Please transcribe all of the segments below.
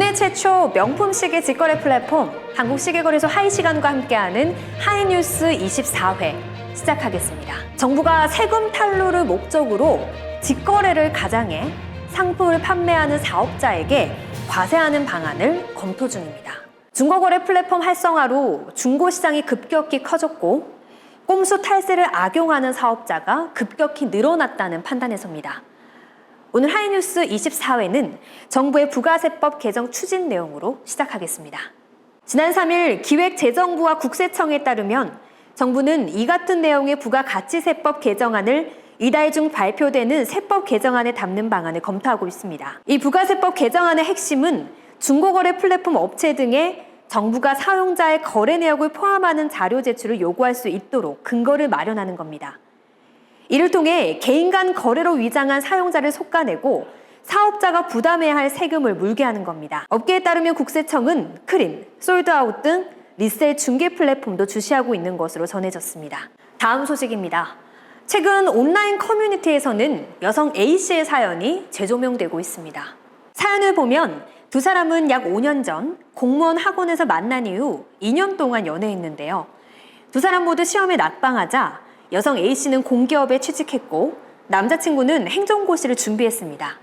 국내 최초 명품 시계 직거래 플랫폼 한국시계거래소 하이시간과 함께하는 하이뉴스 24회 시작하겠습니다. 정부가 세금 탈루를 목적으로 직거래를 가장해 상품을 판매하는 사업자에게 과세하는 방안을 검토 중입니다. 중고거래 플랫폼 활성화로 중고시장이 급격히 커졌고 꼼수 탈세를 악용하는 사업자가 급격히 늘어났다는 판단에서입니다. 오늘 하이뉴스 24회는 정부의 부가세법 개정 추진 내용으로 시작하겠습니다. 지난 3일 기획재정부와 국세청에 따르면 정부는 이 같은 내용의 부가가치세법 개정안을 이달 중 발표되는 세법 개정안에 담는 방안을 검토하고 있습니다. 이 부가세법 개정안의 핵심은 중고거래 플랫폼 업체 등에 정부가 사용자의 거래 내역을 포함하는 자료 제출을 요구할 수 있도록 근거를 마련하는 겁니다. 이를 통해 개인 간 거래로 위장한 사용자를 솎아내고 사업자가 부담해야 할 세금을 물게 하는 겁니다. 업계에 따르면 국세청은 크림, 솔드아웃 등 리셀 중개 플랫폼도 주시하고 있는 것으로 전해졌습니다. 다음 소식입니다. 최근 온라인 커뮤니티에서는 여성 A씨의 사연이 재조명되고 있습니다. 사연을 보면 두 사람은 약 5년 전 공무원 학원에서 만난 이후 2년 동안 연애했는데요. 두 사람 모두 시험에 낙방하자 여성 A씨는 공기업에 취직했고 남자친구는 행정고시를 준비했습니다.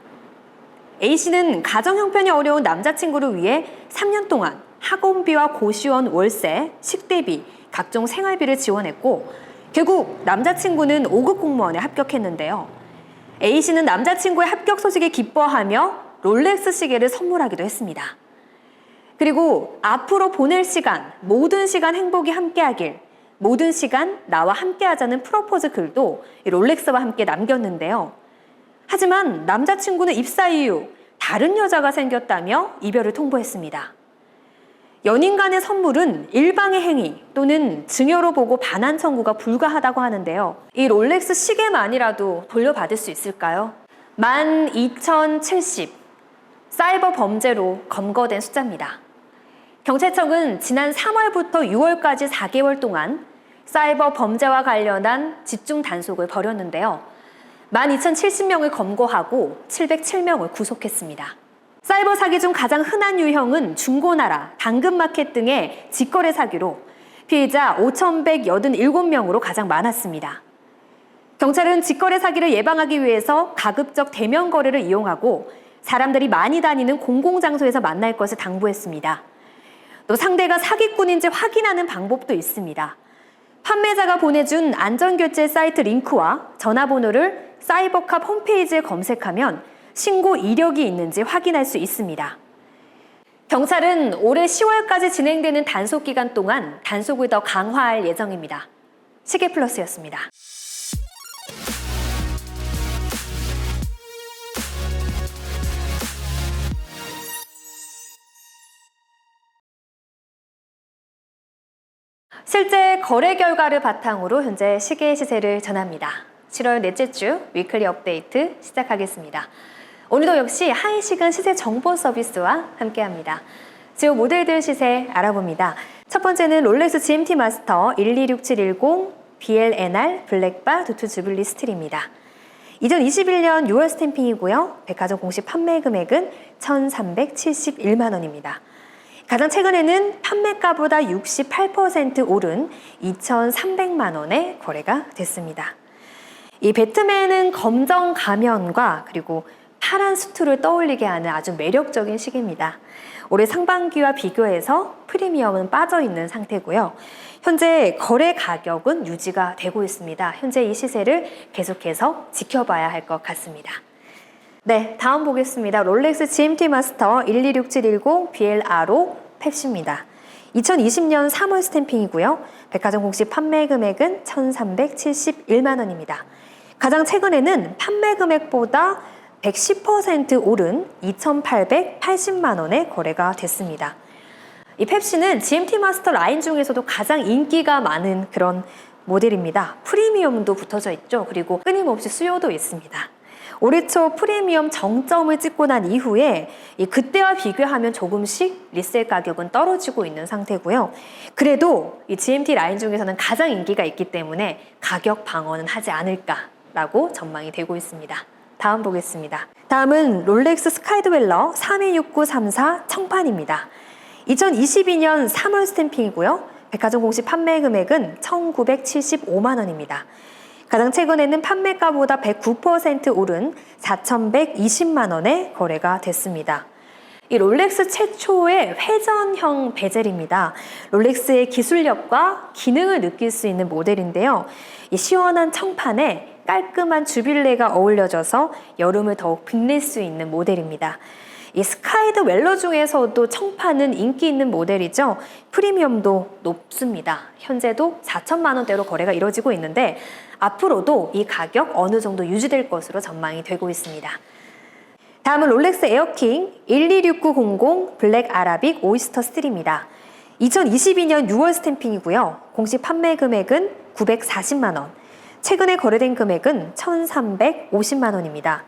A씨는 가정 형편이 어려운 남자친구를 위해 3년 동안 학원비와 고시원 월세, 식대비, 각종 생활비를 지원했고 결국 남자친구는 5급 공무원에 합격했는데요. A씨는 남자친구의 합격 소식에 기뻐하며 롤렉스 시계를 선물하기도 했습니다. 그리고 앞으로 보낼 시간, 모든 시간 행복이 함께하길, 모든 시간 나와 함께하자는 프로포즈 글도 롤렉스와 함께 남겼는데요. 하지만 남자친구는 입사 이후 다른 여자가 생겼다며 이별을 통보했습니다. 연인 간의 선물은 일방의 행위 또는 증여로 보고 반환 청구가 불가하다고 하는데요. 이 롤렉스 시계만이라도 돌려받을 수 있을까요? 12,070. 사이버 범죄로 검거된 숫자입니다. 경찰청은 지난 3월부터 6월까지 4개월 동안 사이버 범죄와 관련한 집중 단속을 벌였는데요. 12,070명을 검거하고 707명을 구속했습니다. 사이버 사기 중 가장 흔한 유형은 중고나라, 당근마켓 등의 직거래 사기로 피해자 5,187명으로 가장 많았습니다. 경찰은 직거래 사기를 예방하기 위해서 가급적 대면 거래를 이용하고 사람들이 많이 다니는 공공장소에서 만날 것을 당부했습니다. 또 상대가 사기꾼인지 확인하는 방법도 있습니다. 판매자가 보내준 안전결제 사이트 링크와 전화번호를 사이버캅 홈페이지에 검색하면 신고 이력이 있는지 확인할 수 있습니다. 경찰은 올해 10월까지 진행되는 단속 기간 동안 단속을 더 강화할 예정입니다. 시계플러스였습니다. 실제 거래 결과를 바탕으로 현재 시계 시세를 전합니다. 7월 넷째 주 위클리 업데이트 시작하겠습니다. 오늘도 역시 하이시간 시세 정보 서비스와 함께합니다. 주요 모델들 시세 알아봅니다. 첫 번째는 롤렉스 GMT 마스터 126710 BLNR 블랙바 두투 주블리 스틸입니다. 2021년 6월 스탬핑이고요. 백화점 공식 판매 금액은 1,371만 원입니다. 가장 최근에는 판매가보다 68% 오른 2,300만 원에 거래가 됐습니다. 이 배트맨은 검정 가면과 그리고 파란 수트를 떠올리게 하는 아주 매력적인 시계입니다. 올해 상반기와 비교해서 프리미엄은 빠져있는 상태고요. 현재 거래 가격은 유지가 되고 있습니다. 현재 이 시세를 계속해서 지켜봐야 할 것 같습니다. 네, 다음 보겠습니다. 롤렉스 GMT 마스터 126710 BLRO 펩시입니다. 2020년 3월 스탬핑이고요. 백화점 공식 판매 금액은 1,371만 원입니다. 가장 최근에는 판매 금액보다 110% 오른 2,880만 원에 거래가 됐습니다. 이 펩시는 GMT 마스터 라인 중에서도 가장 인기가 많은 그런 모델입니다. 프리미엄도 붙어져 있죠. 그리고 끊임없이 수요도 있습니다. 올해 초 프리미엄 정점을 찍고 난 이후에 그때와 비교하면 조금씩 리셀 가격은 떨어지고 있는 상태고요. 그래도 이 GMT 라인 중에서는 가장 인기가 있기 때문에 가격 방어는 하지 않을까라고 전망이 되고 있습니다. 다음 보겠습니다. 다음은 롤렉스 스카이드웰러 326934 청판입니다. 2022년 3월 스탬핑이고요. 백화점 공식 판매 금액은 1,975만 원입니다. 가장 최근에는 판매가보다 109% 오른 4,120만 원에 거래가 됐습니다. 이 롤렉스 최초의 회전형 베젤입니다. 롤렉스의 기술력과 기능을 느낄 수 있는 모델인데요. 이 시원한 청판에 깔끔한 주빌레가 어울려져서 여름을 더욱 빛낼 수 있는 모델입니다. 이 스카이드 웰러 중에서도 청판은 인기 있는 모델이죠. 프리미엄도 높습니다. 현재도 4천만 원대로 거래가 이루어지고 있는데 앞으로도 이 가격 어느 정도 유지될 것으로 전망이 되고 있습니다. 다음은 롤렉스 에어킹 126900 블랙 아라빅 오이스터 스틸입니다. 2022년 6월 스탬핑이고요. 공식 판매 금액은 940만 원. 최근에 거래된 금액은 1,350만 원입니다.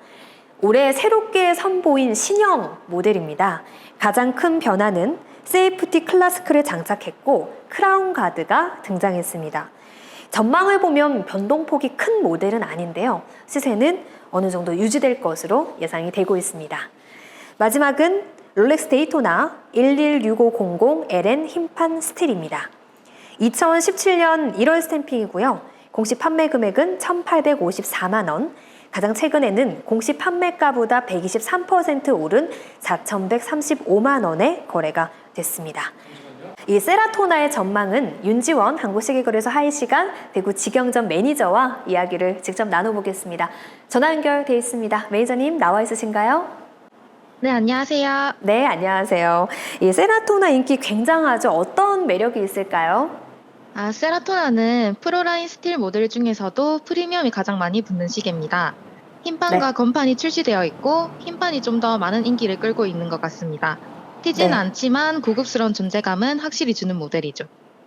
올해 새롭게 선보인 신형 모델입니다. 가장 큰 변화는 세이프티 클라스크를 장착했고 크라운 가드가 등장했습니다. 전망을 보면 변동폭이 큰 모델은 아닌데요. 시세는 어느 정도 유지될 것으로 예상이 되고 있습니다. 마지막은 롤렉스 데이토나 116500 LN 흰판 스틸입니다. 2017년 1월 스탬핑이고요. 공식 판매 금액은 1,854만 원. 가장 최근에는 공식 판매가보다 123% 오른 4,135만 원에 거래가 됐습니다. 이 세라토나의 전망은 윤지원 한국시계거래소 하이시간 대구 직영점 매니저와 이야기를 직접 나눠보겠습니다. 전화 연결돼 있습니다. 매니저님 나와 있으신가요? 네, 안녕하세요. 네, 안녕하세요. 이 세라토나 인기 굉장하죠. 어떤 매력이 있을까요? 세라토나는 프로라인 스틸 모델 중에서도 프리미엄이 가장 많이 붙는 시계입니다. 흰판과 건판이 출시되어 있고 흰판이 좀 더 많은 인기를 끌고 있는 것 같습니다. 튀지는 않지만 고급스러운 존재감은 확실히 주는 모델이죠.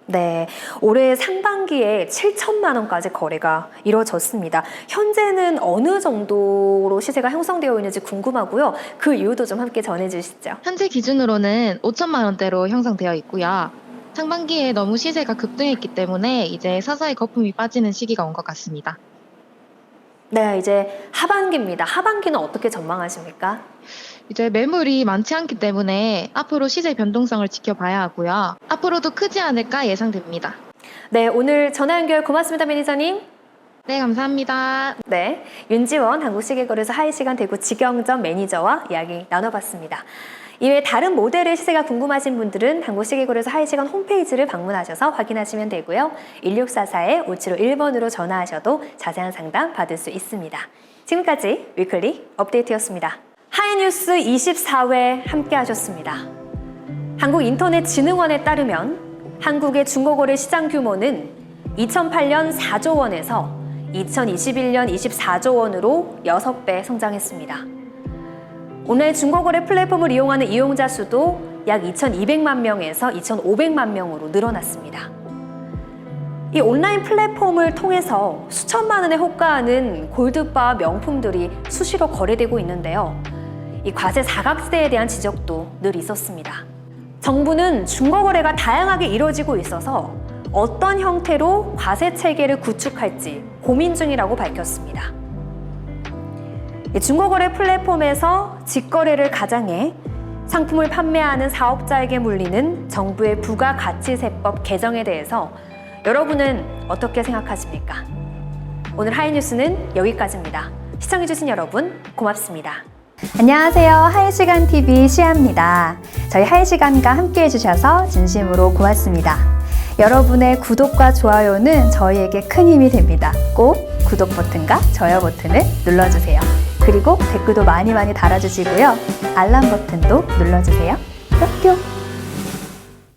네, 올해 상반기에 7천만 원까지 거래가 이루어졌습니다. 현재는 어느 정도로 시세가 형성되어 있는지 궁금하고요. 그 이유도 좀 함께 전해주시죠. 현재 기준으로는 5천만 원대로 형성되어 있고요. 상반기에 너무 시세가 급등했기 때문에 이제 서서히 거품이 빠지는 시기가 온 것 같습니다. 네, 이제 하반기입니다. 하반기는 어떻게 전망하십니까? 이제 매물이 많지 않기 때문에 앞으로 시세 변동성을 지켜봐야 하고요. 앞으로도 크지 않을까 예상됩니다. 네, 오늘 전화 연결 고맙습니다, 매니저님. 네, 감사합니다. 네, 윤지원 한국시계거래소 하이시간 대구 직영점 매니저와 이야기 나눠봤습니다. 이외 다른 모델의 시세가 궁금하신 분들은 한국시계거래소 하이시간 홈페이지를 방문하셔서 확인하시면 되고요. 1644-5751번으로 전화하셔도 자세한 상담 받을 수 있습니다. 지금까지 위클리 업데이트였습니다. 하이뉴스 24회 함께 하셨습니다. 한국인터넷진흥원에 따르면 한국의 중고거래 시장 규모는 2008년 4조 원에서 2021년 24조 원으로 6배 성장했습니다. 온라인 중고거래 플랫폼을 이용하는 이용자 수도 약 2,200만 명에서 2,500만 명으로 늘어났습니다. 이 온라인 플랫폼을 통해서 수천만 원에 호가하는 골드바 명품들이 수시로 거래되고 있는데요. 이 과세 사각지대에 대한 지적도 늘 있었습니다. 정부는 중고거래가 다양하게 이루어지고 있어서 어떤 형태로 과세 체계를 구축할지 고민 중이라고 밝혔습니다. 중고거래 플랫폼에서 직거래를 가장해 상품을 판매하는 사업자에게 물리는 정부의 부가가치세법 개정에 대해서 여러분은 어떻게 생각하십니까? 오늘 하이뉴스는 여기까지입니다. 시청해주신 여러분 고맙습니다. 안녕하세요. 하이시간TV 시아입니다. 저희 하이시간과 함께 해주셔서 진심으로 고맙습니다. 여러분의 구독과 좋아요는 저희에게 큰 힘이 됩니다. 꼭 구독 버튼과 좋아요 버튼을 눌러주세요. 그리고 댓글도 많이 달아주시고요. 알람 버튼도 눌러주세요. 뿅뿅!